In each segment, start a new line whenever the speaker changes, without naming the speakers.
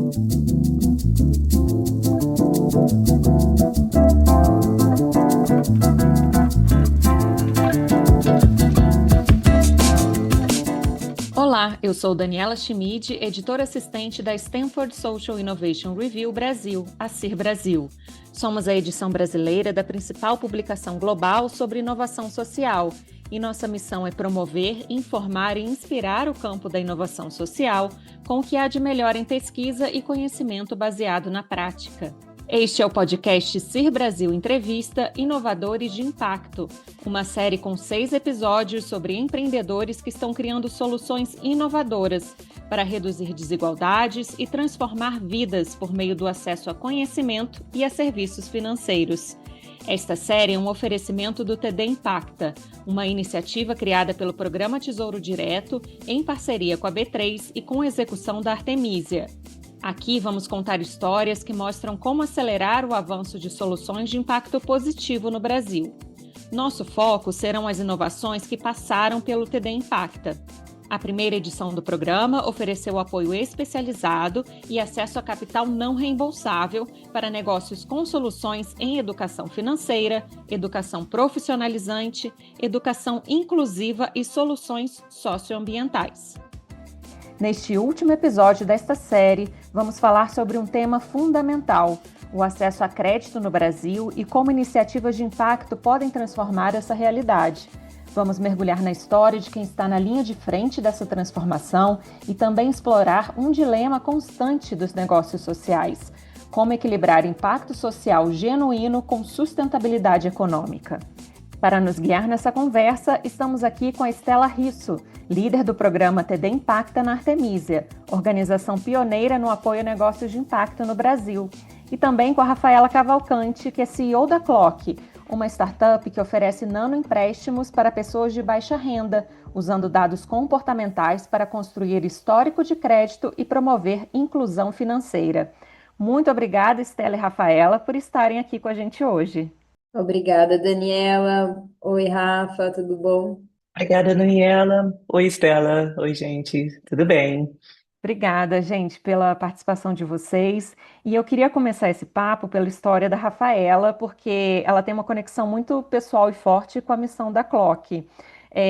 Olá, eu sou Daniela Schmid, editora assistente da Stanford Social Innovation Review Brasil, a CIR Brasil. Somos a edição brasileira da principal publicação global sobre inovação social e nossa missão é promover, informar e inspirar o campo da inovação social com o que há de melhor em pesquisa e conhecimento baseado na prática. Este é o podcast CIR Brasil Entrevista Inovadores de Impacto, uma série com 6 episódios sobre empreendedores que estão criando soluções inovadoras para reduzir desigualdades e transformar vidas por meio do acesso a conhecimento e a serviços financeiros. Esta série é um oferecimento do TD Impacta, uma iniciativa criada pelo Programa Tesouro Direto em parceria com a B3 e com execução da Artemisia. Aqui vamos contar histórias que mostram como acelerar o avanço de soluções de impacto positivo no Brasil. Nosso foco serão as inovações que passaram pelo TD Impacta. A primeira edição do programa ofereceu apoio especializado e acesso a capital não reembolsável para negócios com soluções em educação financeira, educação profissionalizante, educação inclusiva e soluções socioambientais. Neste último episódio desta série, vamos falar sobre um tema fundamental, o acesso a crédito no Brasil e como iniciativas de impacto podem transformar essa realidade. Vamos mergulhar na história de quem está na linha de frente dessa transformação e também explorar um dilema constante dos negócios sociais: como equilibrar impacto social genuíno com sustentabilidade econômica. Para nos guiar nessa conversa, estamos aqui com a Estela Risso, líder do programa TD Impacta na Artemisia, organização pioneira no apoio a negócios de impacto no Brasil, e também com a Rafaela Cavalcante, que é CEO da Clock, uma startup que oferece nanoempréstimos para pessoas de baixa renda, usando dados comportamentais para construir histórico de crédito e promover inclusão financeira. Muito obrigada, Estela e Rafaela, por estarem aqui com a gente hoje.
Obrigada, Daniela. Oi, Rafa, tudo bom?
Obrigada, Daniela. Oi, Estela. Oi, gente. Tudo bem?
Obrigada, gente, pela participação de vocês. E eu queria começar esse papo pela história da Rafaela, porque ela tem uma conexão muito pessoal e forte com a missão da Clock.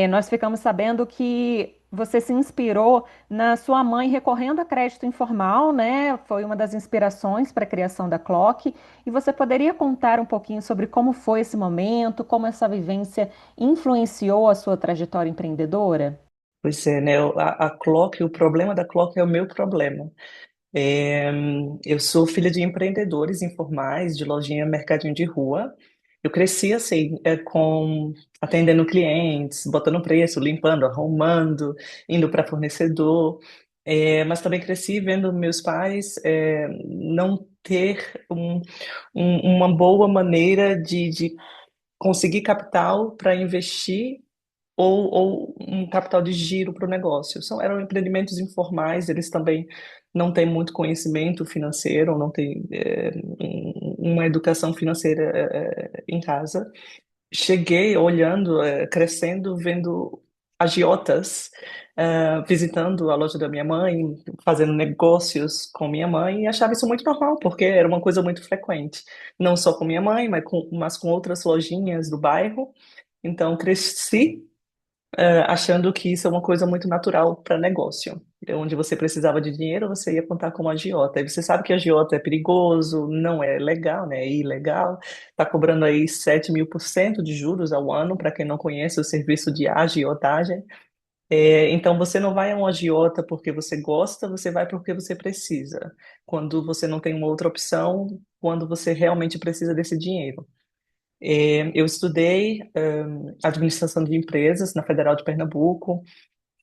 Nós ficamos sabendo que você se inspirou na sua mãe recorrendo a crédito informal, né? Foi uma das inspirações para a criação da Clock. E você poderia contar um pouquinho sobre como foi esse momento, como essa vivência influenciou a sua trajetória empreendedora?
Pois é, né? A Clock, o problema da Clock é o meu problema. É, eu sou filha de empreendedores informais, de lojinha Mercadinho de Rua. Eu cresci assim, atendendo clientes, botando preço, limpando, arrumando, indo para fornecedor. Mas também cresci vendo meus pais não ter uma boa maneira de conseguir capital para investir ou um capital de giro para o negócio. Eram empreendimentos informais, eles também não têm muito conhecimento financeiro, não têm uma educação financeira em casa. Cheguei olhando, crescendo, vendo agiotas, visitando a loja da minha mãe, fazendo negócios com minha mãe, e achava isso muito normal, porque era uma coisa muito frequente. Não só com minha mãe, mas com outras lojinhas do bairro. Então, cresci achando que isso é uma coisa muito natural para negócio. Onde você precisava de dinheiro, você ia contar com um agiota. E você sabe que agiota é perigoso, não é legal, né? É ilegal. Está cobrando aí 7.000% de juros ao ano, para quem não conhece o serviço de agiotagem. Então, você não vai a um agiota porque você gosta, você vai porque você precisa. Quando você não tem uma outra opção, quando você realmente precisa desse dinheiro. Eu estudei administração de empresas na Federal de Pernambuco,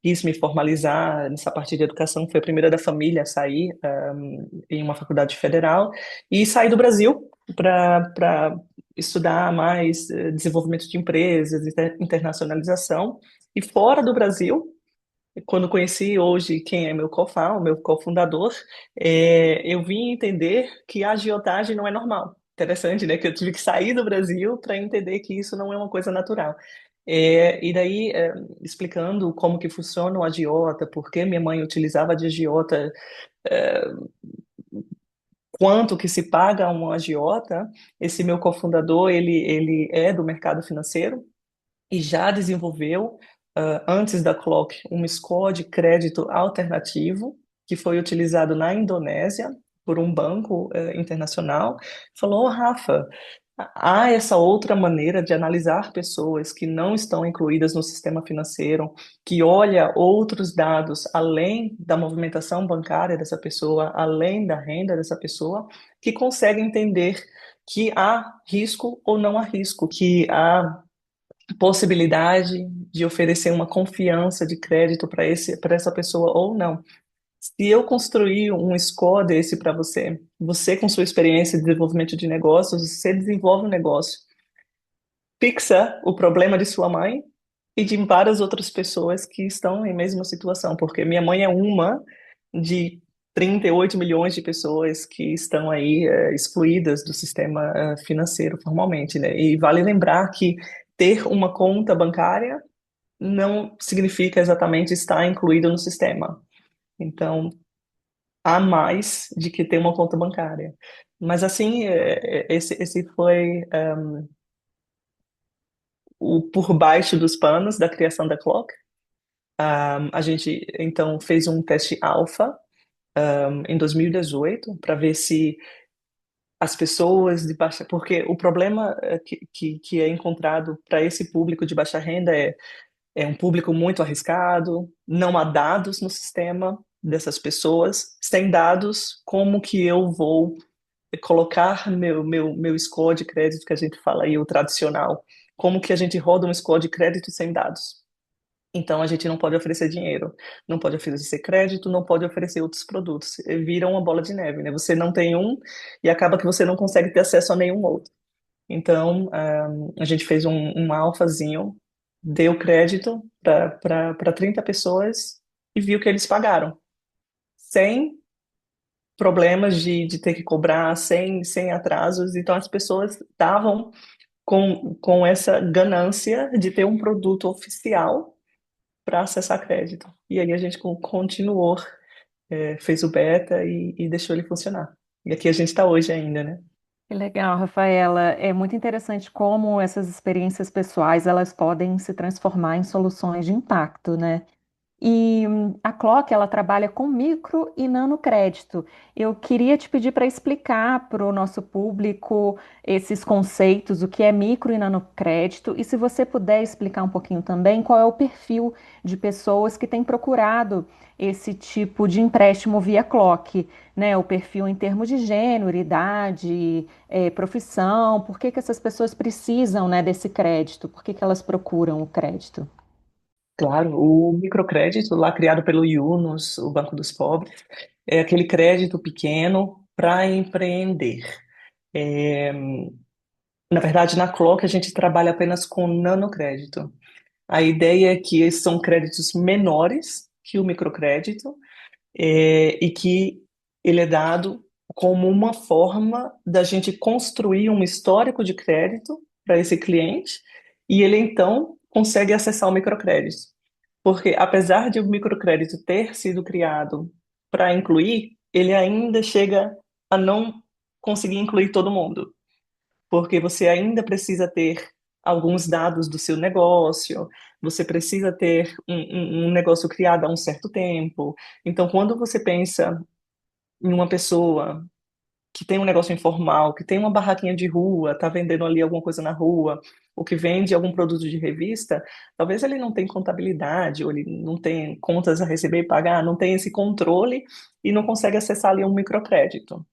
quis me formalizar nessa parte de educação, fui a primeira da família a sair em uma faculdade federal e saí do Brasil para estudar mais desenvolvimento de empresas, internacionalização. E fora do Brasil, quando conheci hoje quem é meu cofundador, eu vim entender que a agiotagem não é normal. Interessante, né? Que eu tive que sair do Brasil para entender que isso não é uma coisa natural. E daí, explicando como que funciona o agiota, por que minha mãe utilizava de agiota, é, quanto que se paga a um agiota, esse meu cofundador, ele é do mercado financeiro e já desenvolveu, antes da Clock, um score de crédito alternativo que foi utilizado na Indonésia por um banco, internacional. Falou: "Ô, Rafa, há essa outra maneira de analisar pessoas que não estão incluídas no sistema financeiro, que olha outros dados além da movimentação bancária dessa pessoa, além da renda dessa pessoa, que consegue entender que há risco ou não há risco, que há possibilidade de oferecer uma confiança de crédito para essa pessoa ou não. Se eu construir um score desse para você, você com sua experiência de desenvolvimento de negócios, você desenvolve um negócio, fixa o problema de sua mãe e de várias outras pessoas que estão em mesma situação, porque minha mãe é uma de 38 milhões de pessoas que estão aí, excluídas do sistema, financeiro formalmente, né? E vale lembrar que ter uma conta bancária não significa exatamente estar incluído no sistema. Então, há mais de que ter uma conta bancária. Mas assim, esse foi, o por baixo dos panos da criação da Clock. A gente então fez um teste alfa, em 2018 para ver se as pessoas de baixa, porque o problema, que é encontrado para esse público de baixa renda é um público muito arriscado, não há dados no sistema dessas pessoas. Sem dados, como que eu vou colocar meu score de crédito, que a gente fala aí, o tradicional? Como que a gente roda um score de crédito sem dados? Então, a gente não pode oferecer dinheiro, não pode oferecer crédito, não pode oferecer outros produtos. Vira uma bola de neve, né? Você não tem um e acaba que você não consegue ter acesso a nenhum outro. Então, a gente fez um alfazinho, deu crédito para 30 pessoas e viu que eles pagaram, sem problemas de ter que cobrar, sem atrasos. Então, as pessoas estavam com essa ganância de ter um produto oficial para acessar crédito. E aí a gente continuou, fez o beta e deixou ele funcionar. E aqui a gente está hoje ainda, né?
Que legal, Rafaela. É muito interessante como essas experiências pessoais elas podem se transformar em soluções de impacto, né? E a Clock, ela trabalha com micro e nanocrédito. Eu queria te pedir para explicar para o nosso público esses conceitos, o que é micro e nanocrédito, e se você puder explicar um pouquinho também qual é o perfil de pessoas que têm procurado esse tipo de empréstimo via Clock, né? O perfil em termos de gênero, idade, profissão, por que que essas pessoas precisam, né, desse crédito? Por que que elas procuram o crédito?
Claro, o microcrédito, lá criado pelo Yunus, o Banco dos Pobres, é aquele crédito pequeno para empreender. É, na verdade, na Clock a gente trabalha apenas com nanocrédito. A ideia é que esses são créditos menores que o microcrédito, e que ele é dado como uma forma da gente construir um histórico de crédito para esse cliente e ele então consegue acessar o microcrédito. Porque apesar de o microcrédito ter sido criado para incluir, ele ainda chega a não conseguir incluir todo mundo, porque você ainda precisa ter alguns dados do seu negócio, você precisa ter um negócio criado há um certo tempo. Então, quando você pensa em uma pessoa que tem um negócio informal, que tem uma barraquinha de rua, está vendendo ali alguma coisa na rua, ou que vende algum produto de revista, talvez ele não tenha contabilidade, ou ele não tem contas a receber e pagar, não tem esse controle e não consegue acessar ali um microcrédito,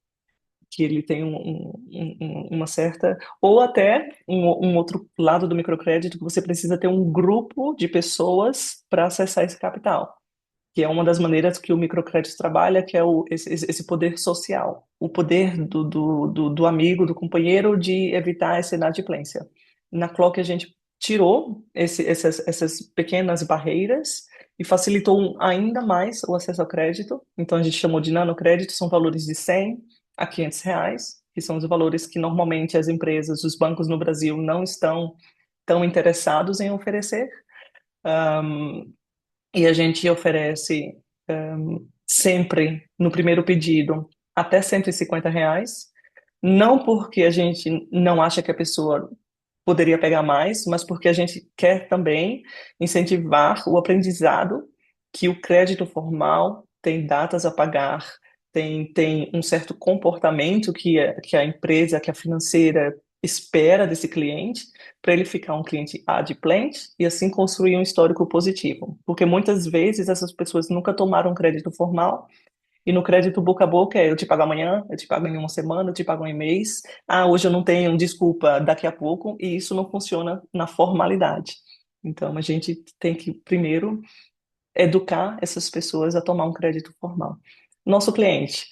que ele tem uma certa, ou até um outro lado do microcrédito, que você precisa ter um grupo de pessoas para acessar esse capital, que é uma das maneiras que o microcrédito trabalha, que é esse poder social, o poder do amigo, do companheiro de evitar essa inadimplência. Na Clock a gente tirou essas pequenas barreiras e facilitou ainda mais o acesso ao crédito. Então a gente chamou de nanocrédito, são valores de R$ 100 a R$ 500, que são os valores que normalmente as empresas, os bancos no Brasil não estão tão interessados em oferecer. E a gente oferece, sempre no primeiro pedido. até R$ 150, não porque a gente não acha que a pessoa poderia pegar mais, mas porque a gente quer também incentivar o aprendizado que o crédito formal tem datas a pagar, tem um certo comportamento que a empresa, que a financeira espera desse cliente, para ele ficar um cliente adimplente e assim construir um histórico positivo. Porque muitas vezes essas pessoas nunca tomaram crédito formal e no crédito boca a boca é eu te pago amanhã, eu te pago em uma semana, eu te pago em um mês. Ah, hoje eu não tenho, desculpa, daqui a pouco. E isso não funciona na formalidade. Então a gente tem que primeiro educar essas pessoas a tomar um crédito formal. Nosso cliente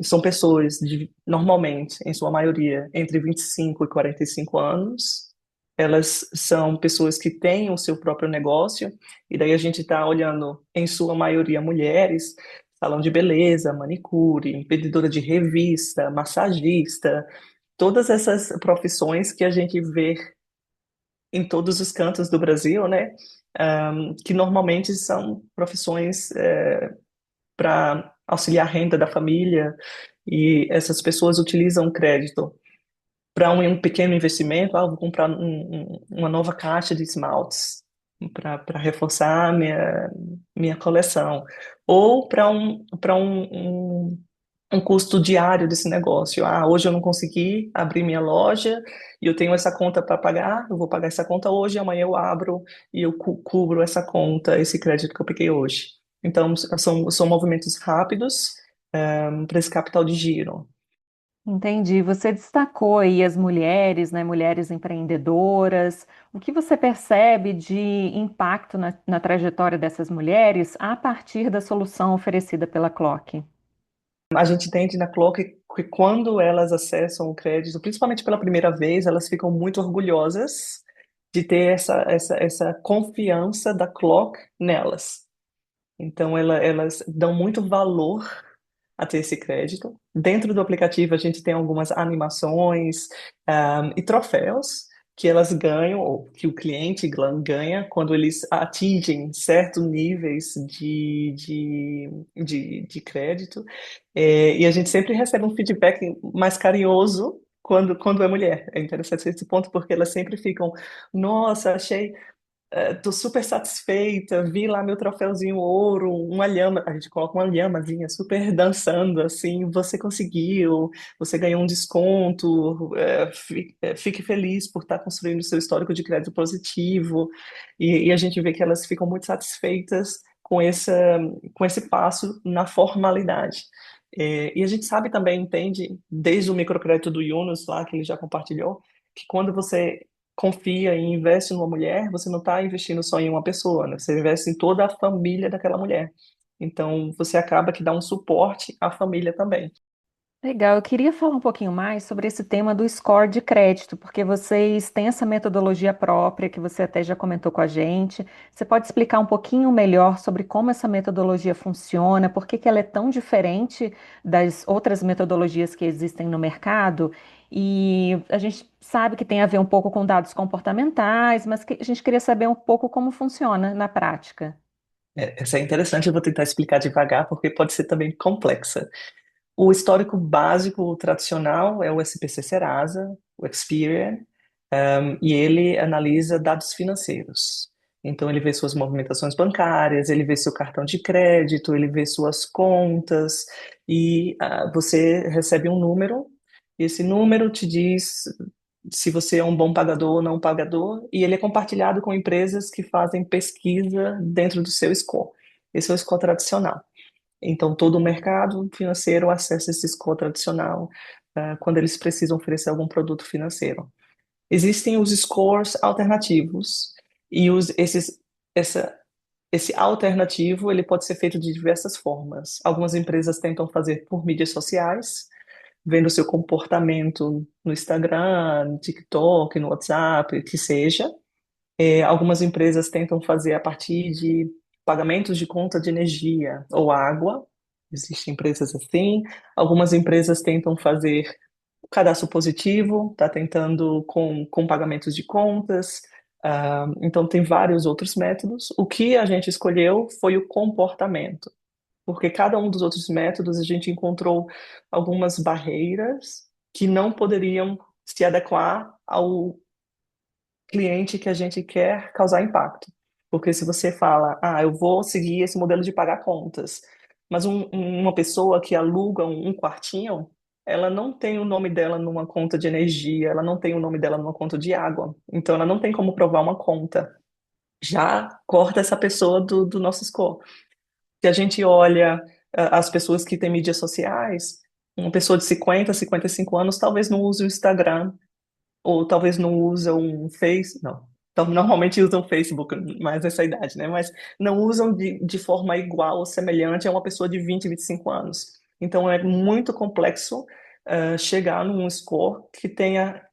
são pessoas normalmente, em sua maioria, entre 25 e 45 anos. Elas são pessoas que têm o seu próprio negócio, e daí a gente está olhando, em sua maioria, mulheres, salão de beleza, manicure, vendedora de revista, massagista, todas essas profissões que a gente vê em todos os cantos do Brasil, né? Que normalmente são profissões para auxiliar a renda da família, e essas pessoas utilizam o crédito para um pequeno investimento. Ah, vou comprar uma nova caixa de esmaltes para reforçar a minha coleção, ou um custo diário desse negócio. Ah, hoje eu não consegui abrir minha loja e eu tenho essa conta para pagar, eu vou pagar essa conta hoje, amanhã eu abro e eu cubro essa conta, esse crédito que eu peguei hoje. Então, são movimentos rápidos, para esse capital de giro.
Entendi. Você destacou aí as mulheres, né, mulheres empreendedoras. O que você percebe de impacto na trajetória dessas mulheres a partir da solução oferecida pela Clock?
A gente entende na Clock que quando elas acessam o crédito, principalmente pela primeira vez, elas ficam muito orgulhosas de ter essa confiança da Clock nelas. Então, elas dão muito valor a ter esse crédito. Dentro do aplicativo, a gente tem algumas animações, e troféus que elas ganham, ou que o cliente ganha, quando eles atingem certos níveis de crédito. E a gente sempre recebe um feedback mais carinhoso quando é mulher. É interessante esse ponto, porque elas sempre ficam, nossa, achei. Tô super satisfeita, vi lá meu troféuzinho ouro, uma lhama, a gente coloca uma lhamazinha super dançando, assim, você conseguiu, você ganhou um desconto, fique feliz por estar construindo o seu histórico de crédito positivo, e a gente vê que elas ficam muito satisfeitas com esse passo na formalidade. E a gente sabe também, entende, desde o microcrédito do Yunus lá, que ele já compartilhou, que quando você confia e investe numa mulher, você não está investindo só em uma pessoa, né? Você investe em toda a família daquela mulher. Então, você acaba que dá um suporte à família também.
Legal, eu queria falar um pouquinho mais sobre esse tema do score de crédito, porque vocês têm essa metodologia própria que você até já comentou com a gente. Você pode explicar um pouquinho melhor sobre como essa metodologia funciona, por que que ela é tão diferente das outras metodologias que existem no mercado? E a gente sabe que tem a ver um pouco com dados comportamentais, mas a gente queria saber um pouco como funciona na prática.
Essa é interessante, eu vou tentar explicar devagar, porque pode ser também complexa. O histórico básico, o tradicional, é o SPC Serasa, o Experian, e ele analisa dados financeiros. Então, ele vê suas movimentações bancárias, ele vê seu cartão de crédito, ele vê suas contas, e você recebe um número, e esse número te diz se você é um bom pagador ou não pagador, e ele é compartilhado com empresas que fazem pesquisa dentro do seu score. Esse é o score tradicional. Então, todo o mercado financeiro acessa esse score tradicional, quando eles precisam oferecer algum produto financeiro. Existem os scores alternativos, e essa, esse alternativo ele pode ser feito de diversas formas. Algumas empresas tentam fazer por mídias sociais, vendo o seu comportamento no Instagram, no TikTok, no WhatsApp, que seja. Algumas empresas tentam fazer a partir de pagamentos de conta de energia ou água. Existem empresas assim. Algumas empresas tentam fazer o cadastro positivo, está tentando com pagamentos de contas. Então, tem vários outros métodos. O que a gente escolheu foi o comportamento, porque cada um dos outros métodos a gente encontrou algumas barreiras que não poderiam se adequar ao cliente que a gente quer causar impacto. Porque se você fala, eu vou seguir esse modelo de pagar contas, mas uma pessoa que aluga um quartinho, ela não tem o nome dela numa conta de energia, ela não tem o nome dela numa conta de água, então ela não tem como provar uma conta. Já corta essa pessoa do nosso score. Se a gente olha as pessoas que têm mídias sociais, uma pessoa de 50, 55 anos talvez não use o Instagram, ou talvez não usam um Face, não. Então, normalmente usam Facebook, mais nessa idade, né? Mas não usam de forma igual ou semelhante a uma pessoa de 20, 25 anos. Então, é muito complexo chegar num score que tenha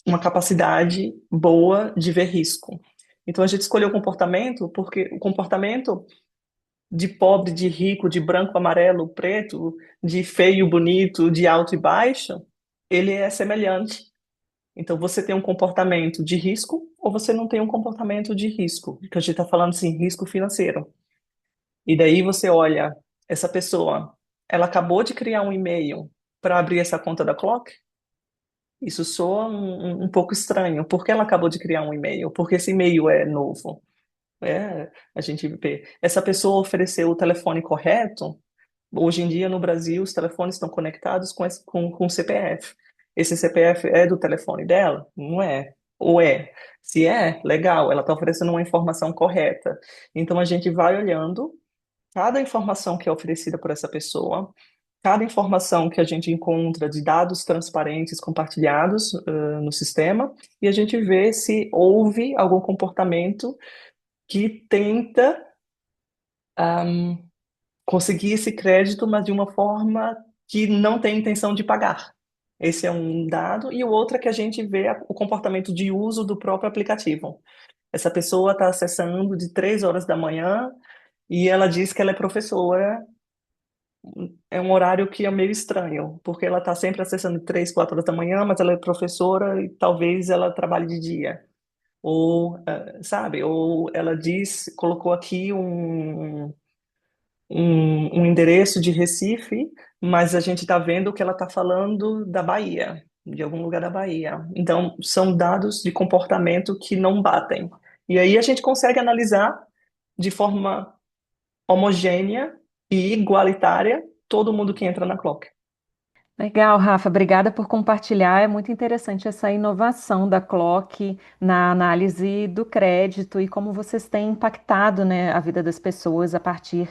uma capacidade boa de ver risco. Então, a gente escolheu o comportamento porque o comportamento de pobre, de rico, de branco, amarelo, preto, de feio, bonito, de alto e baixo, ele é semelhante. Então, você tem um comportamento de risco ou você não tem um comportamento de risco? Porque a gente está falando assim, risco financeiro. E daí você olha, essa pessoa, ela acabou de criar um e-mail para abrir essa conta da Clock? Isso soa um pouco estranho. Por que ela acabou de criar um e-mail? Porque esse e-mail é novo. A gente vê. Essa pessoa ofereceu o telefone correto. Hoje em dia, no Brasil, os telefones estão conectados com o CPF. Esse CPF é do telefone dela? Não é. Ou é? Se é, legal, ela está oferecendo uma informação correta. Então, a gente vai olhando cada informação que é oferecida por essa pessoa, cada informação que a gente encontra de dados transparentes compartilhados, no sistema, e a gente vê se houve algum comportamento que tenta conseguir esse crédito, mas de uma forma que não tem intenção de pagar. Esse é um dado. E o outro é que a gente vê o comportamento de uso do próprio aplicativo. Essa pessoa está acessando de 3 horas da manhã e ela diz que ela é professora. É um horário que é meio estranho, porque ela está sempre acessando de 3, 4 horas da manhã, mas ela é professora e talvez ela trabalhe de dia. Ou, sabe? Ou ela diz, colocou aqui um endereço de Recife, mas a gente está vendo que ela está falando da Bahia, de algum lugar da Bahia. Então, são dados de comportamento que não batem. E aí a gente consegue analisar de forma homogênea e igualitária todo mundo que entra na Clock.
Legal, Rafa, obrigada por compartilhar. É muito interessante essa inovação da Clock na análise do crédito e como vocês têm impactado, né, a vida das pessoas a partir,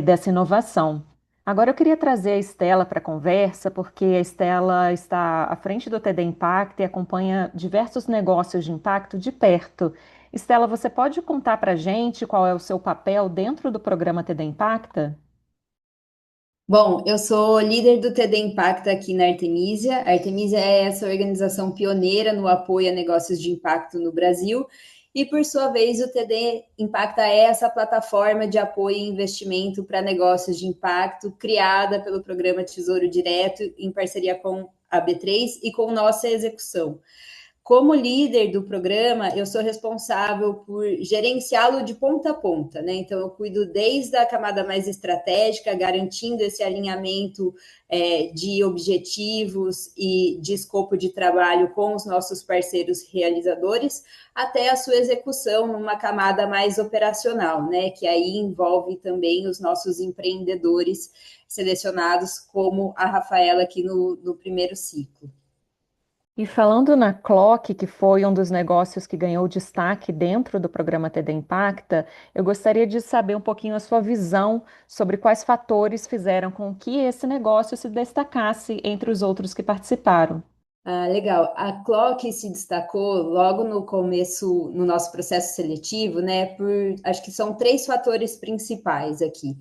dessa inovação. Agora eu queria trazer a Estela para a conversa, porque a Estela está à frente do TD Impact e acompanha diversos negócios de impacto de perto. Estela, você pode contar para a gente qual é o seu papel dentro do programa TD Impacta?
Bom, eu sou líder do TD Impacta aqui na Artemisia. A Artemisia é essa organização pioneira no apoio a negócios de impacto no Brasil. E, por sua vez, o TD Impacta é essa plataforma de apoio e investimento para negócios de impacto, criada pelo programa Tesouro Direto, em parceria com a B3 e com nossa execução. Como líder do programa, eu sou responsável por gerenciá-lo de ponta a ponta, né? Então, eu cuido desde a camada mais estratégica, garantindo esse alinhamento de objetivos e de escopo de trabalho com os nossos parceiros realizadores, até a sua execução numa camada mais operacional, né? Que aí envolve também os nossos empreendedores selecionados, como a Rafaela aqui no primeiro ciclo.
E falando na Clock, que foi um dos negócios que ganhou destaque dentro do programa TD Impacta, eu gostaria de saber um pouquinho a sua visão sobre quais fatores fizeram com que esse negócio se destacasse entre os outros que participaram.
Ah, legal. A Clock se destacou logo no começo, no nosso processo seletivo, né? Acho que são três fatores principais aqui.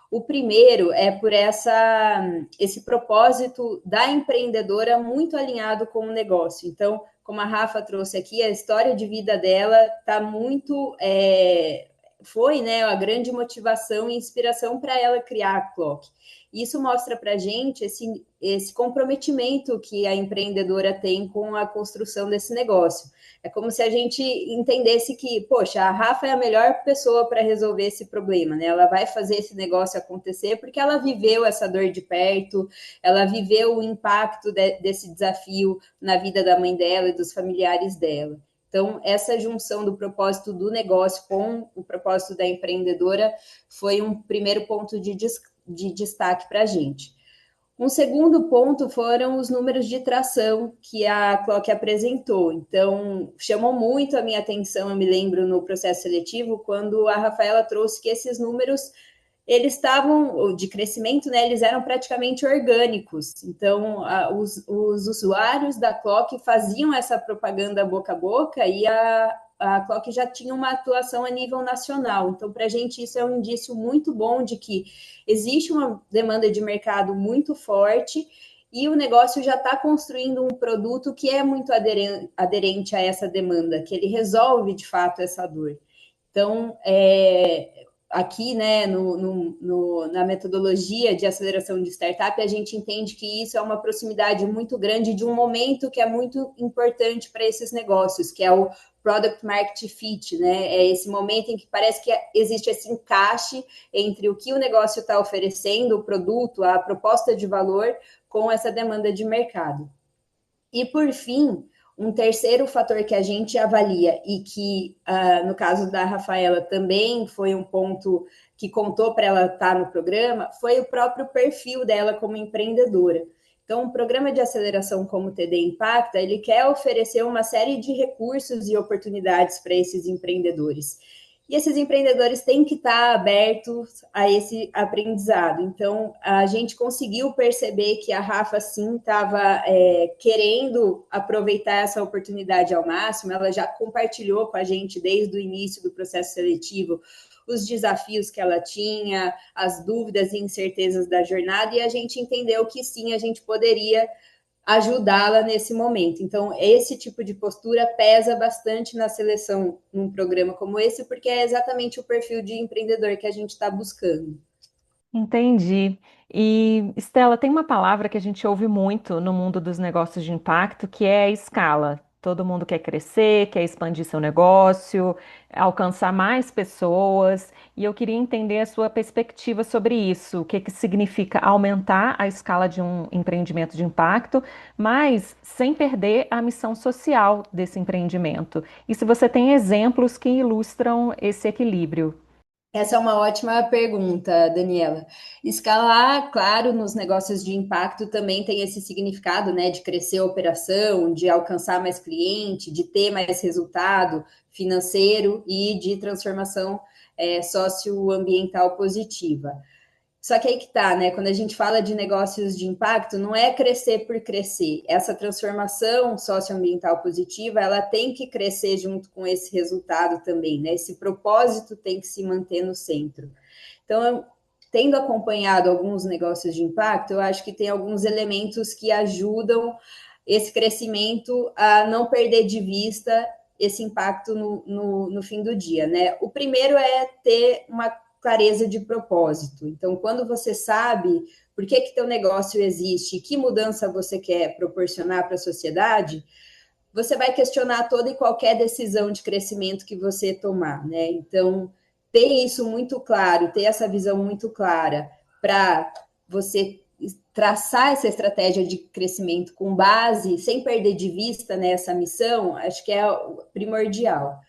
O primeiro é por esse propósito da empreendedora muito alinhado com o negócio. Então, como a Rafa trouxe aqui, a história de vida dela está muito foi, né, a grande motivação e inspiração para ela criar a Clock. Isso mostra para a gente esse comprometimento que a empreendedora tem com a construção desse negócio. É como se a gente entendesse que, poxa, a Rafa é a melhor pessoa para resolver esse problema, né? Ela vai fazer esse negócio acontecer porque ela viveu essa dor de perto, ela viveu o impacto desse desafio na vida da mãe dela e dos familiares dela. Então, essa junção do propósito do negócio com o propósito da empreendedora foi um primeiro ponto de destaque para a gente. Um segundo ponto foram os números de tração que a Clock apresentou. Então, chamou muito a minha atenção, eu me lembro, no processo seletivo, quando a Rafaela trouxe que esses números, eles estavam, de crescimento, né, eles eram praticamente orgânicos. Então, os usuários da Clock faziam essa propaganda boca a boca e a Clock já tinha uma atuação a nível nacional. Então, para a gente, isso é um indício muito bom de que existe uma demanda de mercado muito forte e o negócio já está construindo um produto que é muito aderente a essa demanda, que ele resolve, de fato, essa dor. Então, aqui, né, na metodologia de aceleração de startup, a gente entende que isso é uma proximidade muito grande de um momento que é muito importante para esses negócios, que é o Product Market Fit, né? É esse momento em que parece que existe esse encaixe entre o que o negócio está oferecendo, o produto, a proposta de valor, com essa demanda de mercado. E, por fim, um terceiro fator que a gente avalia e que, no caso da Rafaela, também foi um ponto que contou para ela estar no programa, foi o próprio perfil dela como empreendedora. Então, o programa de aceleração como o TD Impacta, ele quer oferecer uma série de recursos e oportunidades para esses empreendedores. E esses empreendedores têm que estar abertos a esse aprendizado. Então, a gente conseguiu perceber que a Rafa, sim, estava querendo aproveitar essa oportunidade ao máximo. Ela já compartilhou com a gente, desde o início do processo seletivo, os desafios que ela tinha, as dúvidas e incertezas da jornada, e a gente entendeu que, sim, a gente poderia ajudá-la nesse momento. Então, esse tipo de postura pesa bastante na seleção num programa como esse, porque é exatamente o perfil de empreendedor que a gente está buscando.
Entendi. E, Estela, tem uma palavra que a gente ouve muito no mundo dos negócios de impacto, que é escala. Todo mundo quer crescer, quer expandir seu negócio, alcançar mais pessoas, e eu queria entender a sua perspectiva sobre isso. O que que significa aumentar a escala de um empreendimento de impacto, mas sem perder a missão social desse empreendimento. E se você tem exemplos que ilustram esse equilíbrio.
Essa é uma ótima pergunta, Daniela. Escalar, claro, nos negócios de impacto também tem esse significado, né, de crescer a operação, de alcançar mais cliente, de ter mais resultado financeiro e de transformação socioambiental positiva. Só que aí que tá, né? Quando a gente fala de negócios de impacto, não é crescer por crescer. Essa transformação socioambiental positiva, ela tem que crescer junto com esse resultado também, né? Esse propósito tem que se manter no centro. Então, tendo acompanhado alguns negócios de impacto, eu acho que tem alguns elementos que ajudam esse crescimento a não perder de vista esse impacto no fim do dia, né? O primeiro é ter uma clareza de propósito. Então, quando você sabe por que teu negócio existe, que mudança você quer proporcionar para a sociedade, você vai questionar toda e qualquer decisão de crescimento que você tomar, né? Então, ter isso muito claro, ter essa visão muito clara para você traçar essa estratégia de crescimento com base, sem perder de vista, né, essa missão, acho que é primordial.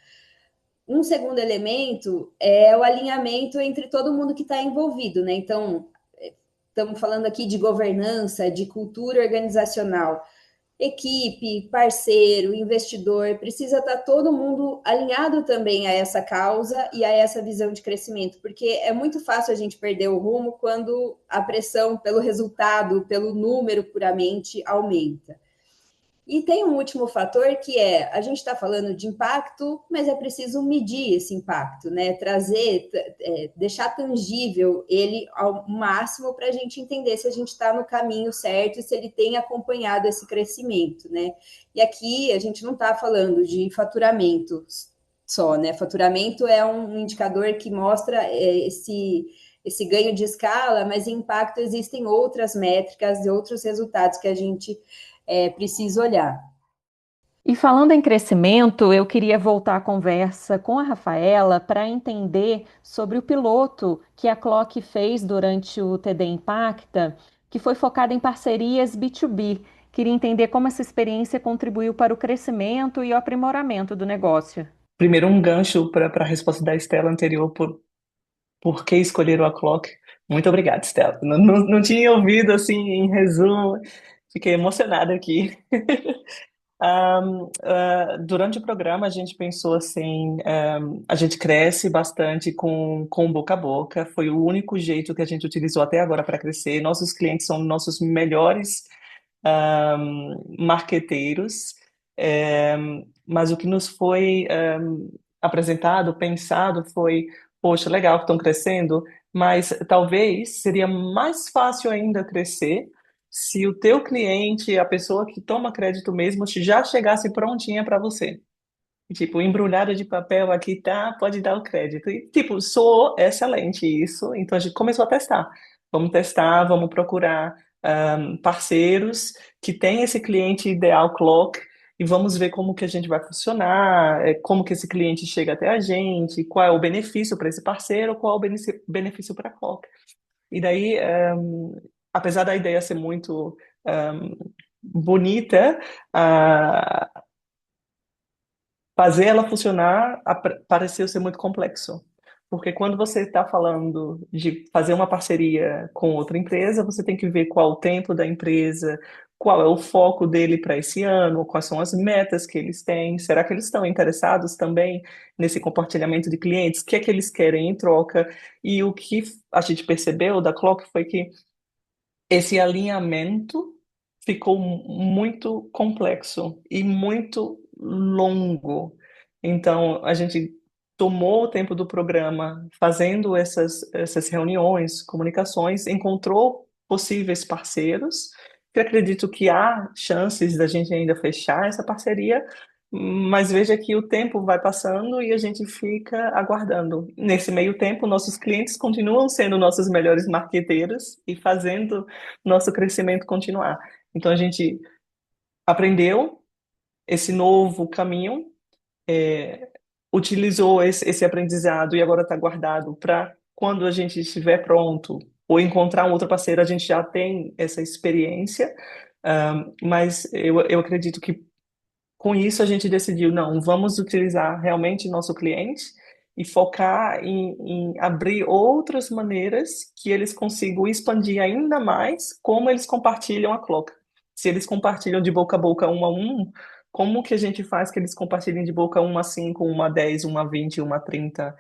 Um segundo elemento é o alinhamento entre todo mundo que está envolvido, né? Então, estamos falando aqui de governança, de cultura organizacional. Equipe, parceiro, investidor, precisa estar todo mundo alinhado também a essa causa e a essa visão de crescimento, porque é muito fácil a gente perder o rumo quando a pressão pelo resultado, pelo número puramente aumenta. E tem um último fator que é, a gente está falando de impacto, mas é preciso medir esse impacto, né? Trazer, deixar tangível ele ao máximo para a gente entender se a gente está no caminho certo e se ele tem acompanhado esse crescimento, né? E aqui a gente não está falando de faturamento só, né? Faturamento é um indicador que mostra esse ganho de escala, mas em impacto existem outras métricas e outros resultados que a gente precisa olhar.
E falando em crescimento, eu queria voltar a conversa com a Rafaela para entender sobre o piloto que a Clock fez durante o TD Impacta, que foi focado em parcerias B2B. Queria entender como essa experiência contribuiu para o crescimento e o aprimoramento do negócio.
Primeiro, um gancho para a resposta da Estela anterior, por que escolheram a Clock. Muito obrigado, Estela. Não tinha ouvido assim em resumo, fiquei emocionada aqui. Durante o programa, a gente pensou assim: a gente cresce bastante com boca a boca, foi o único jeito que a gente utilizou até agora para crescer. Nossos clientes são nossos melhores marqueteiros, mas o que nos foi apresentado, pensado, foi: poxa, legal que estão crescendo, mas talvez seria mais fácil ainda crescer se o teu cliente, a pessoa que toma crédito mesmo, já chegasse prontinha para você. Tipo, embrulhada de papel, aqui tá, pode dar o crédito. E, tipo, soou excelente isso, então a gente começou a testar. Vamos testar, vamos procurar parceiros que têm esse cliente ideal Clock e vamos ver como que a gente vai funcionar, como que esse cliente chega até a gente, qual é o benefício para esse parceiro, qual é o benefício para a Clock. E daí, apesar da ideia ser muito bonita, ah, fazer ela funcionar pareceu ser muito complexo. Porque quando você está falando de fazer uma parceria com outra empresa, você tem que ver qual o tempo da empresa, qual é o foco dele para esse ano, quais são as metas que eles têm, será que eles estão interessados também nesse compartilhamento de clientes, o que é que eles querem em troca. E o que a gente percebeu da Clock foi que esse alinhamento ficou muito complexo e muito longo. Então, a gente tomou o tempo do programa fazendo essas reuniões, comunicações, encontrou possíveis parceiros, que acredito que há chances da gente ainda fechar essa parceria, mas veja que o tempo vai passando e a gente fica aguardando. Nesse meio tempo, nossos clientes continuam sendo nossos melhores marqueteiros e fazendo nosso crescimento continuar. Então, a gente aprendeu esse novo caminho, utilizou esse aprendizado e agora está guardado para quando a gente estiver pronto ou encontrar um outro parceiro, a gente já tem essa experiência. Mas eu acredito que com isso, a gente decidiu, não, vamos utilizar realmente nosso cliente e focar em abrir outras maneiras que eles consigam expandir ainda mais como eles compartilham a Cloca. Se eles compartilham de boca a boca, um a um, como que a gente faz que eles compartilhem de boca um a 5, um a 10, um a 20, um a 30?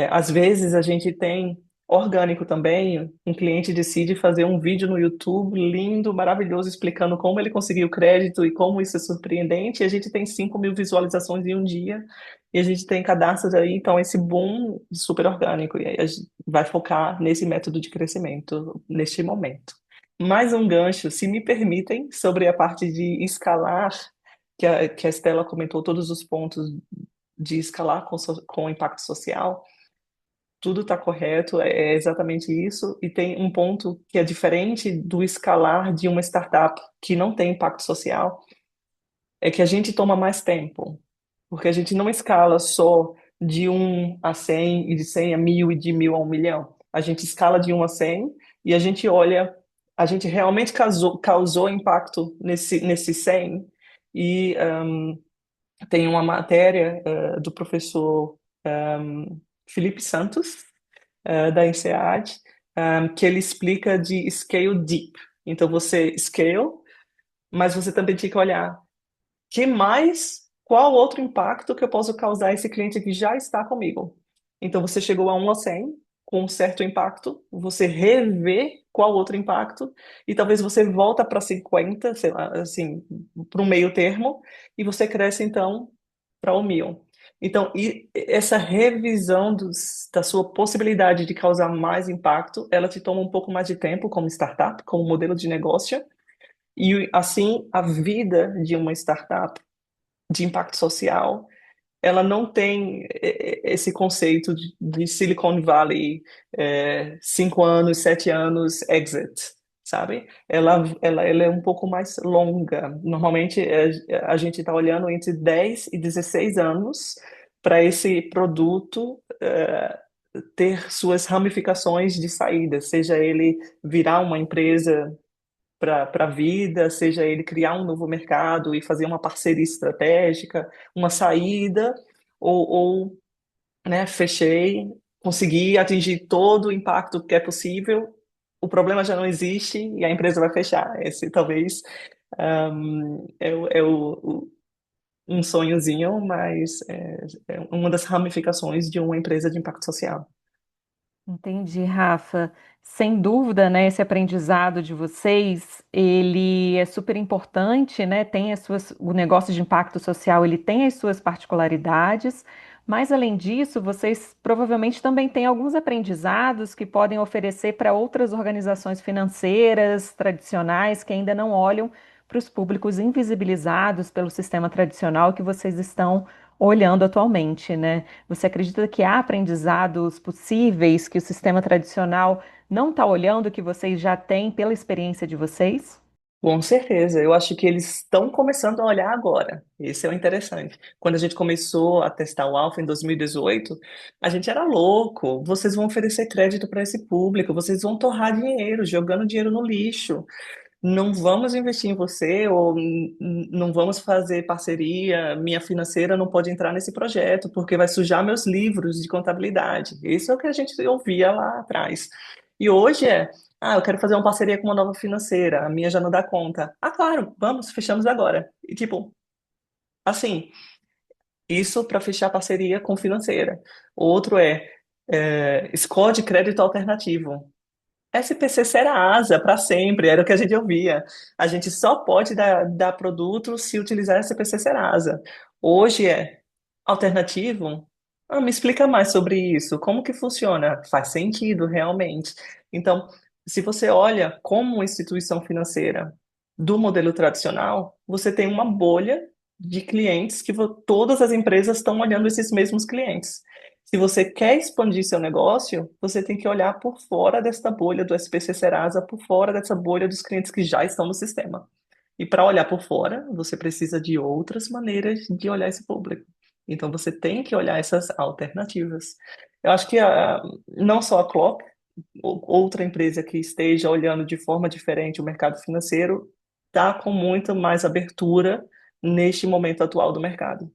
Às vezes a gente tem orgânico também, um cliente decide fazer um vídeo no YouTube lindo, maravilhoso, explicando como ele conseguiu crédito e como isso é surpreendente, e a gente tem 5.000 visualizações em um dia, e a gente tem cadastros aí, então esse boom super orgânico, e aí a gente vai focar nesse método de crescimento neste momento. Mais um gancho, se me permitem, sobre a parte de escalar, que a Estela comentou todos os pontos de escalar com impacto social, tudo está correto, é exatamente isso. E tem um ponto que é diferente do escalar de uma startup que não tem impacto social, é que a gente toma mais tempo, porque a gente não escala só de 1 a 100 e de 100 a 1.000 e de 1.000 a 1 milhão. A gente escala de 1 a 100 e a gente olha, a gente realmente causou impacto nesse 100. E tem uma matéria do professor Felipe Santos, da INSEAD, que ele explica de scale deep. Então, você scale, mas você também tem que olhar qual outro impacto que eu posso causar a esse cliente que já está comigo. Então, você chegou a 1 a 100 com um certo impacto, você revê qual outro impacto, e talvez você volta para 50, sei lá, assim, para um meio termo, e você cresce, então, para 1.000. Então, e essa revisão da sua possibilidade de causar mais impacto, ela te toma um pouco mais de tempo como startup, como modelo de negócio, e assim a vida de uma startup de impacto social, ela não tem esse conceito de Silicon Valley, 5 anos, 7 anos, exit, sabe? Ela é um pouco mais longa. Normalmente, a gente está olhando entre 10 e 16 anos para esse produto ter suas ramificações de saída, seja ele virar uma empresa para a vida, seja ele criar um novo mercado e fazer uma parceria estratégica, uma saída, ou né, fechei, consegui atingir todo o impacto que é possível, o problema já não existe e a empresa vai fechar. Esse talvez um sonhozinho, mas é uma das ramificações de uma empresa de impacto social.
Entendi, Rafa. Sem dúvida, né, esse aprendizado de vocês, ele é super importante, né? Tem o negócio de impacto social, ele tem as suas particularidades, mas além disso, vocês provavelmente também têm alguns aprendizados que podem oferecer para outras organizações financeiras tradicionais que ainda não olham para os públicos invisibilizados pelo sistema tradicional que vocês estão olhando atualmente, né? Você acredita que há aprendizados possíveis que o sistema tradicional não está olhando, que vocês já têm pela experiência de vocês?
Com certeza, eu acho que eles estão começando a olhar agora. Esse é o interessante. Quando a gente começou a testar o Alpha em 2018, a gente era louco. Vocês vão oferecer crédito para esse público, vocês vão torrar dinheiro, jogando dinheiro no lixo. Não vamos investir em você ou não vamos fazer parceria. Minha financeira não pode entrar nesse projeto porque vai sujar meus livros de contabilidade. Isso é o que a gente ouvia lá atrás. E hoje eu quero fazer uma parceria com uma nova financeira, a minha já não dá conta. Ah, claro, vamos, fechamos agora. E tipo, assim, isso para fechar parceria com financeira. Outro score de crédito alternativo. SPC Serasa para sempre, era o que a gente ouvia. A gente só pode dar produto se utilizar SPC Serasa. Hoje é alternativo? Me explica mais sobre isso. Como que funciona? Faz sentido, realmente. Então, se você olha como uma instituição financeira do modelo tradicional, você tem uma bolha de clientes que todas as empresas estão olhando esses mesmos clientes. Se você quer expandir seu negócio, você tem que olhar por fora desta bolha do SPC Serasa, por fora dessa bolha dos clientes que já estão no sistema. E para olhar por fora, você precisa de outras maneiras de olhar esse público. Então você tem que olhar essas alternativas. Eu acho que não só a Clock, outra empresa que esteja olhando de forma diferente o mercado financeiro, está com muito mais abertura neste momento atual do mercado.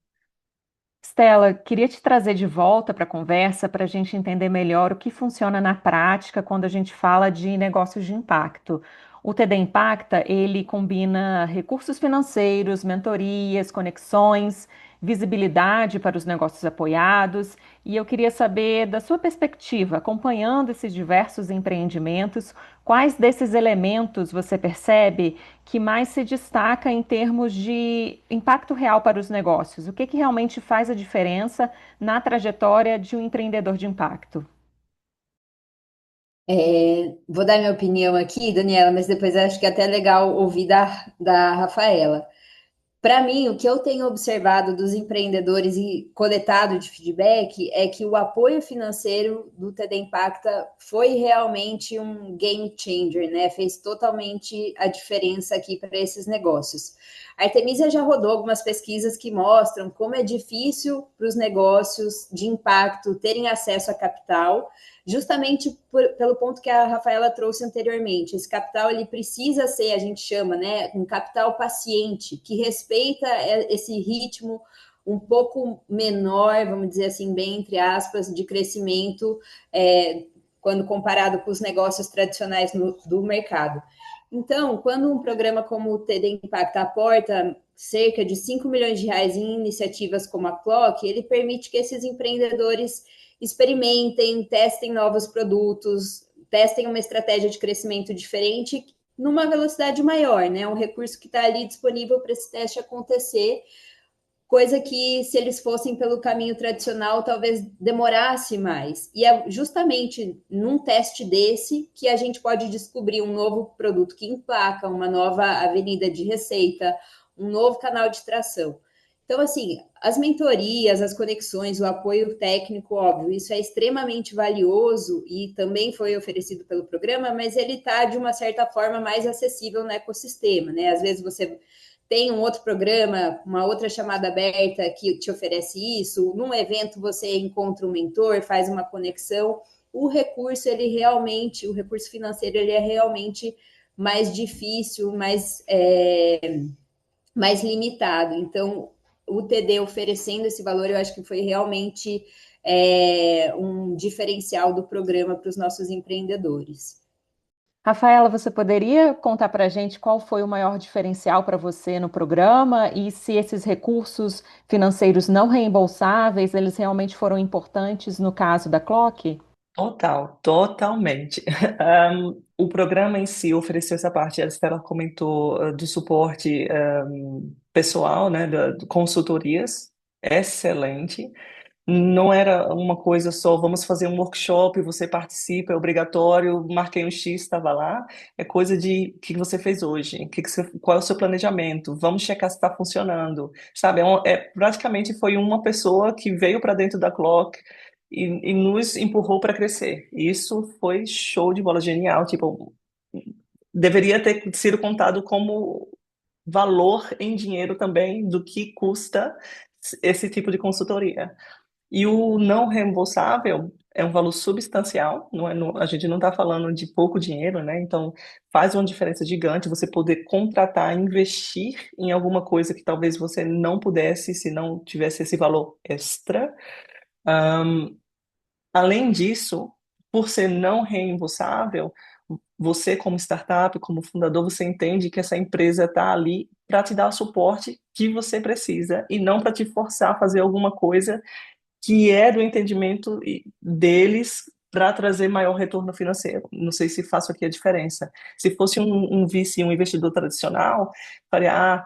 Stella, queria te trazer de volta para a conversa para a gente entender melhor o que funciona na prática quando a gente fala de negócios de impacto. O TD Impacta, ele combina recursos financeiros, mentorias, conexões, visibilidade para os negócios apoiados, e eu queria saber da sua perspectiva, acompanhando esses diversos empreendimentos, quais desses elementos você percebe que mais se destaca em termos de impacto real para os negócios? O que que realmente faz a diferença na trajetória de um empreendedor de impacto?
Vou dar minha opinião aqui, Daniela, mas depois eu acho que é até legal ouvir da Rafaela. Para mim, o que eu tenho observado dos empreendedores e coletado de feedback é que o apoio financeiro do TD Impacta foi realmente um game changer, né? Fez totalmente a diferença aqui para esses negócios. A Artemisia já rodou algumas pesquisas que mostram como é difícil para os negócios de impacto terem acesso a capital, justamente pelo ponto que a Rafaela trouxe anteriormente. Esse capital ele precisa ser, a gente chama, né, um capital paciente, que respeita esse ritmo um pouco menor, vamos dizer assim, bem entre aspas, de crescimento quando comparado com os negócios tradicionais do mercado. Então, quando um programa como o TD Impact aporta cerca de 5 milhões de reais em iniciativas como a Clock, ele permite que esses empreendedores experimentem, testem novos produtos, testem uma estratégia de crescimento diferente numa velocidade maior, né? Um recurso que está ali disponível para esse teste acontecer, coisa que, se eles fossem pelo caminho tradicional, talvez demorasse mais. E é justamente num teste desse que a gente pode descobrir um novo produto que emplaca, uma nova avenida de receita, um novo canal de tração. Então, assim, as mentorias, as conexões, o apoio técnico, óbvio, isso é extremamente valioso e também foi oferecido pelo programa, mas ele está, de uma certa forma, mais acessível no ecossistema, né? Às vezes você tem um outro programa, uma outra chamada aberta que te oferece isso, num evento você encontra um mentor, faz uma conexão. O recurso, o recurso financeiro, ele é realmente mais difícil, mais limitado. Então, o TD oferecendo esse valor, eu acho que foi realmente um diferencial do programa para os nossos empreendedores.
Rafaela, você poderia contar para a gente qual foi o maior diferencial para você no programa e se esses recursos financeiros não reembolsáveis, eles realmente foram importantes no caso da Clock?
Totalmente. O programa em si ofereceu essa parte, a Estela comentou do suporte pessoal, né, de consultorias, excelente. Não era uma coisa só, vamos fazer um workshop, você participa, é obrigatório, marquei um X, estava lá. É coisa de o que você fez hoje, qual é o seu planejamento, vamos checar se está funcionando. Sabe, praticamente foi uma pessoa que veio para dentro da Clock e nos empurrou para crescer. Isso foi show de bola, genial. Tipo, deveria ter sido contado como valor em dinheiro também do que custa esse tipo de consultoria. E o não reembolsável é um valor substancial, a gente não está falando de pouco dinheiro, né? Então faz uma diferença gigante você poder contratar, investir em alguma coisa que talvez você não pudesse se não tivesse esse valor extra. Além disso, por ser não reembolsável, você como startup, como fundador, você entende que essa empresa está ali para te dar o suporte que você precisa e não para te forçar a fazer alguma coisa que é do entendimento deles para trazer maior retorno financeiro. Não sei se faço aqui a diferença. Se fosse um VC, um investidor tradicional, faria,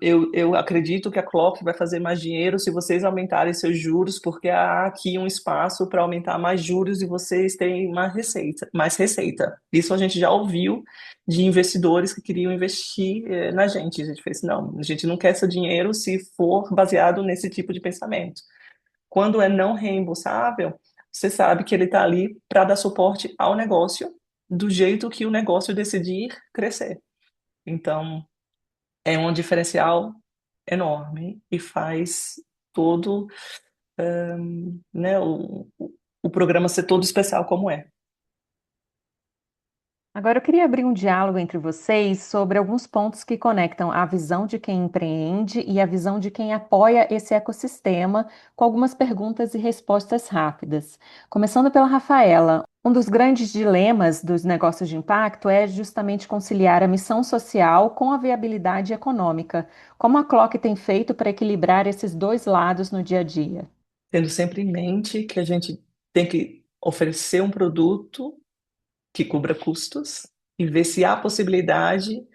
eu acredito que a Clock vai fazer mais dinheiro se vocês aumentarem seus juros, porque há aqui um espaço para aumentar mais juros e vocês têm mais receita, mais receita. Isso a gente já ouviu de investidores que queriam investir na gente. A gente fez, não, a gente não quer seu dinheiro se for baseado nesse tipo de pensamento. Quando é não reembolsável, você sabe que ele está ali para dar suporte ao negócio do jeito que o negócio decidir crescer. Então, é um diferencial enorme e faz todo, né, o programa ser todo especial como é.
Agora, eu queria abrir um diálogo entre vocês sobre alguns pontos que conectam a visão de quem empreende e a visão de quem apoia esse ecossistema, com algumas perguntas e respostas rápidas. Começando pela Rafaela. Um dos grandes dilemas dos negócios de impacto é justamente conciliar a missão social com a viabilidade econômica. Como a Clock tem feito para equilibrar esses dois lados no dia a dia?
Tendo sempre em mente que a gente tem que oferecer um produto que cubra custos e ver se há possibilidade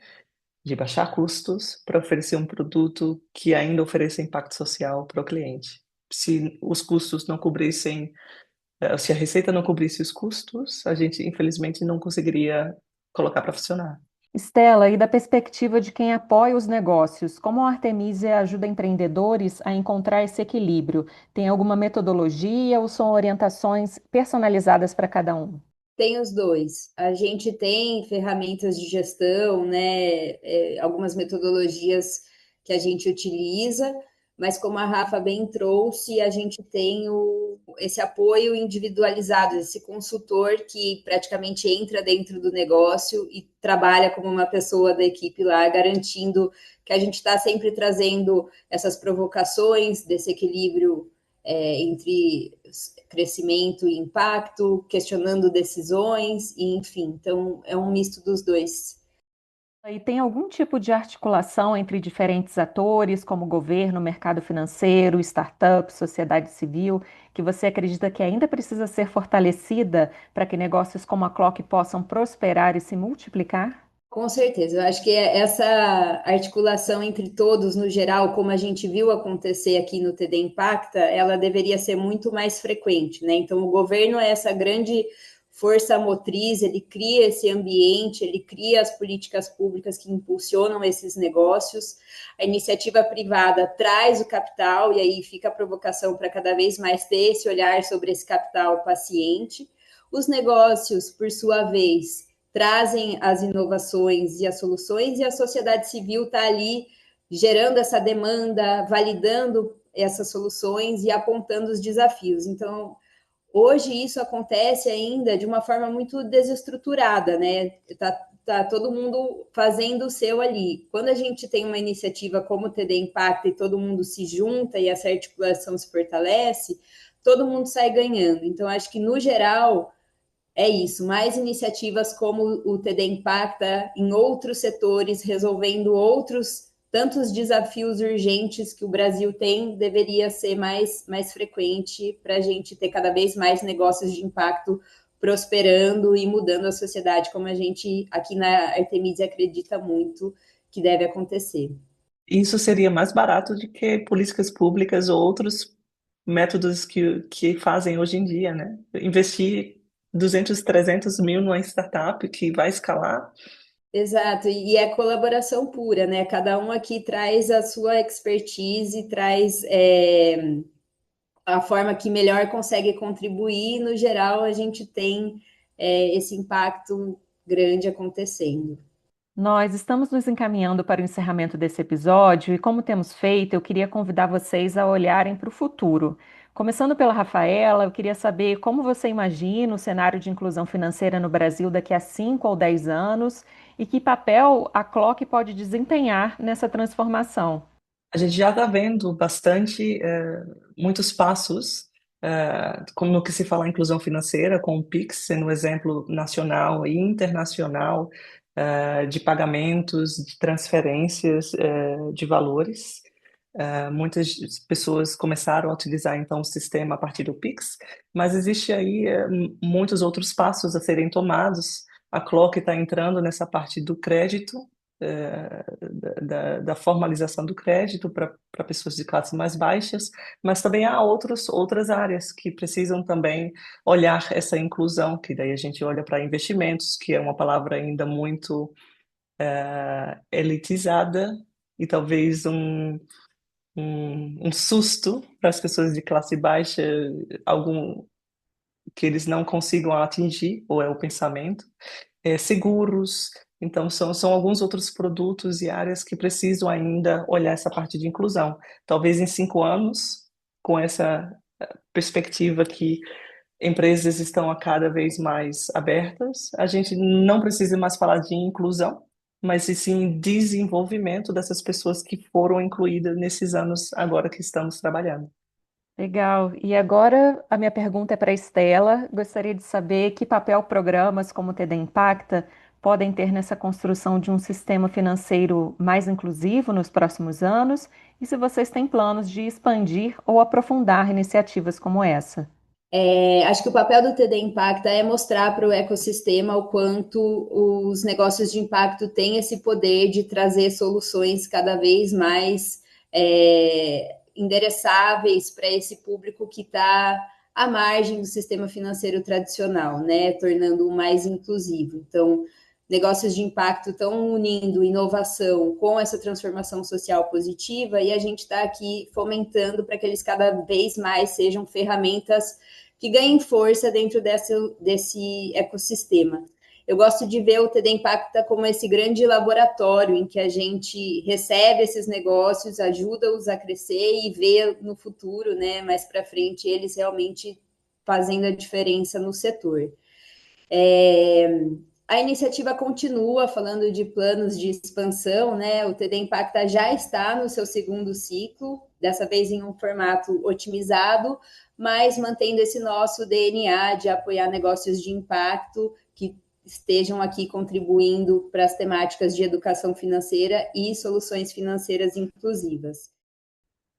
de baixar custos para oferecer um produto que ainda ofereça impacto social para o cliente. Se os custos não cobrissem, se a receita não cobrisse os custos, a gente infelizmente não conseguiria colocar para funcionar.
Estela, e da perspectiva de quem apoia os negócios, como a Artemisia ajuda empreendedores a encontrar esse equilíbrio? Tem alguma metodologia ou são orientações personalizadas para cada um?
Tem os dois. A gente tem ferramentas de gestão, né? Algumas metodologias que a gente utiliza, mas como a Rafa bem trouxe, a gente tem esse apoio individualizado, esse consultor que praticamente entra dentro do negócio e trabalha como uma pessoa da equipe lá, garantindo que a gente está sempre trazendo essas provocações desse equilíbrio entre crescimento e impacto, questionando decisões, e, enfim, então é um misto dos dois.
E tem algum tipo de articulação entre diferentes atores, como governo, mercado financeiro, startup, sociedade civil, que você acredita que ainda precisa ser fortalecida para que negócios como a Clock possam prosperar e se multiplicar?
Com certeza, eu acho que essa articulação entre todos, no geral, como a gente viu acontecer aqui no TD Impacta, ela deveria ser muito mais frequente, né? Então, o governo é essa grande força motriz, ele cria esse ambiente, ele cria as políticas públicas que impulsionam esses negócios. A iniciativa privada traz o capital, e aí fica a provocação para cada vez mais ter esse olhar sobre esse capital paciente. Os negócios, por sua vez, trazem as inovações e as soluções, e a sociedade civil está ali gerando essa demanda, validando essas soluções e apontando os desafios. Então, hoje isso acontece ainda de uma forma muito desestruturada, né? Tá todo mundo fazendo o seu ali. Quando a gente tem uma iniciativa como o TD Impacta e todo mundo se junta e essa articulação se fortalece, todo mundo sai ganhando. Então, acho que, no geral, é isso. Mais iniciativas como o TD Impacta em outros setores, resolvendo outros tantos desafios urgentes que o Brasil tem, deveria ser mais frequente para a gente ter cada vez mais negócios de impacto prosperando e mudando a sociedade, como a gente aqui na Artemisia acredita muito que deve acontecer.
Isso seria mais barato do que políticas públicas ou outros métodos que fazem hoje em dia, né? Investir 200, 300 mil numa startup que vai escalar.
Exato, e é colaboração pura, né? Cada um aqui traz a sua expertise, traz a forma que melhor consegue contribuir, e, no geral, a gente tem esse impacto grande acontecendo.
Nós estamos nos encaminhando para o encerramento desse episódio e, como temos feito, eu queria convidar vocês a olharem para o futuro. Começando pela Rafaela, eu queria saber como você imagina o cenário de inclusão financeira no Brasil daqui a 5 ou 10 anos e que papel a Clock pode desempenhar nessa transformação.
A gente já está vendo bastante, muitos passos, como no que se fala em inclusão financeira, com o Pix sendo um exemplo nacional e internacional, de pagamentos, de transferências, de valores. Muitas pessoas começaram a utilizar então o sistema a partir do Pix, mas existe aí muitos outros passos a serem tomados. A Clock está entrando nessa parte do crédito, da formalização do crédito para pessoas de classes mais baixas, mas também há outras áreas que precisam também olhar essa inclusão, que daí a gente olha para investimentos, que é uma palavra ainda muito elitizada e talvez um susto para as pessoas de classe baixa, algum que eles não consigam atingir, ou é o pensamento. Seguros. Então, são alguns outros produtos e áreas que precisam ainda olhar essa parte de inclusão. Talvez em 5 anos, com essa perspectiva que empresas estão a cada vez mais abertas, a gente não precisa mais falar de inclusão, mas e sim desenvolvimento dessas pessoas que foram incluídas nesses anos agora que estamos trabalhando.
Legal. E agora a minha pergunta é para a Estela. Gostaria de saber que papel programas como o TD Impacta podem ter nessa construção de um sistema financeiro mais inclusivo nos próximos anos e se vocês têm planos de expandir ou aprofundar iniciativas como essa.
Acho que o papel do TD Impacta é mostrar para o ecossistema o quanto os negócios de impacto têm esse poder de trazer soluções cada vez mais endereçáveis para esse público que está à margem do sistema financeiro tradicional, né? Tornando-o mais inclusivo. Então, negócios de impacto estão unindo inovação com essa transformação social positiva, e a gente está aqui fomentando para que eles cada vez mais sejam ferramentas que ganhem força dentro desse ecossistema. Eu gosto de ver o TD Impacta como esse grande laboratório em que a gente recebe esses negócios, ajuda-os a crescer e vê no futuro, né, mais para frente, eles realmente fazendo a diferença no setor. A iniciativa continua falando de planos de expansão, né? O TD Impacta já está no seu segundo ciclo, dessa vez em um formato otimizado, mas mantendo esse nosso DNA de apoiar negócios de impacto que estejam aqui contribuindo para as temáticas de educação financeira e soluções financeiras inclusivas.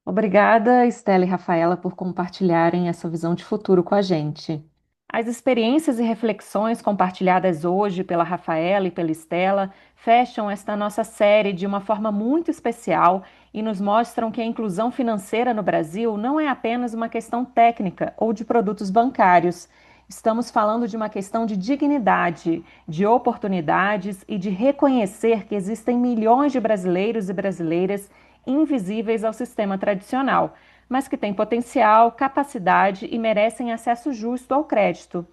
Obrigada, Estela e Rafaela, por compartilharem essa visão de futuro com a gente. As experiências e reflexões compartilhadas hoje pela Rafaela e pela Estela fecham esta nossa série de uma forma muito especial e nos mostram que a inclusão financeira no Brasil não é apenas uma questão técnica ou de produtos bancários, Estamos falando de uma questão de dignidade, de oportunidades e de reconhecer que existem milhões de brasileiros e brasileiras invisíveis ao sistema tradicional, mas que têm potencial, capacidade e merecem acesso justo ao crédito.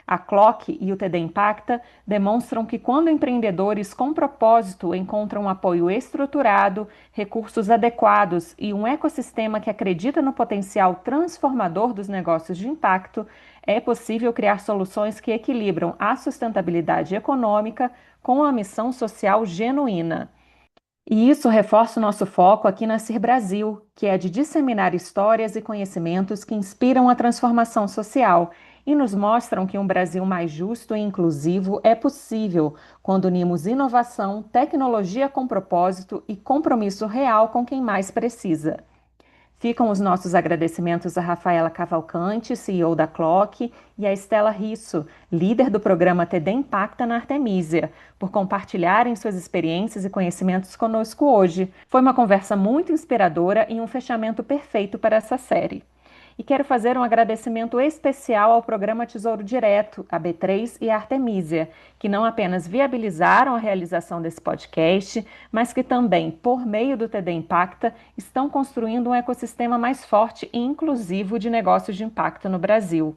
A CLOC e o TD Impacta demonstram que quando empreendedores com propósito encontram apoio estruturado, recursos adequados e um ecossistema que acredita no potencial transformador dos negócios de impacto, é possível criar soluções que equilibram a sustentabilidade econômica com a missão social genuína. E isso reforça o nosso foco aqui na CIR Brasil, que é de disseminar histórias e conhecimentos que inspiram a transformação social e nos mostram que um Brasil mais justo e inclusivo é possível quando unimos inovação, tecnologia com propósito e compromisso real com quem mais precisa. Ficam os nossos agradecimentos a Rafaela Cavalcante, CEO da CLOC, e a Estela Risso, líder do programa TD Impacta na Artemisia, por compartilharem suas experiências e conhecimentos conosco hoje. Foi uma conversa muito inspiradora e um fechamento perfeito para essa série. E quero fazer um agradecimento especial ao programa Tesouro Direto, a B3 e a Artemisia, que não apenas viabilizaram a realização desse podcast, mas que também, por meio do TD Impacta, estão construindo um ecossistema mais forte e inclusivo de negócios de impacto no Brasil.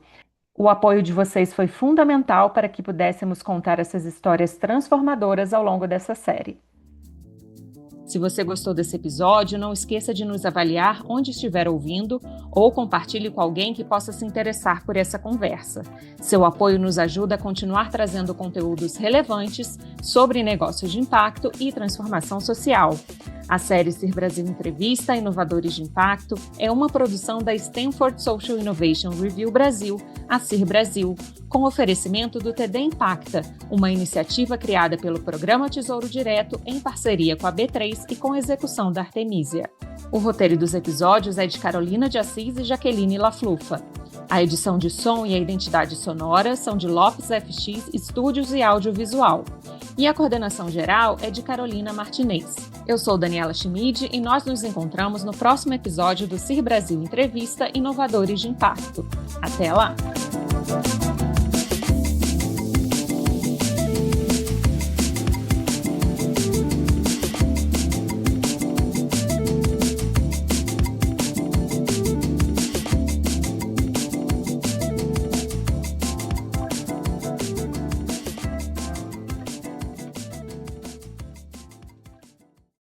O apoio de vocês foi fundamental para que pudéssemos contar essas histórias transformadoras ao longo dessa série. Se você gostou desse episódio, não esqueça de nos avaliar onde estiver ouvindo ou compartilhe com alguém que possa se interessar por essa conversa. Seu apoio nos ajuda a continuar trazendo conteúdos relevantes sobre negócios de impacto e transformação social. A série CIR Brasil Entrevista Inovadores de Impacto é uma produção da Stanford Social Innovation Review Brasil, a CIR Brasil, com oferecimento do TD Impacta, uma iniciativa criada pelo Programa Tesouro Direto em parceria com a B3 e com execução da Artemisia. O roteiro dos episódios é de Carolina de Assis e Jaqueline Laflufa. A edição de som e a identidade sonora são de Lopes FX Estúdios e Audiovisual. E a coordenação geral é de Carolina Martinez. Eu sou Daniela Schmid e nós nos encontramos no próximo episódio do CIR Brasil Entrevista Inovadores de Impacto. Até lá!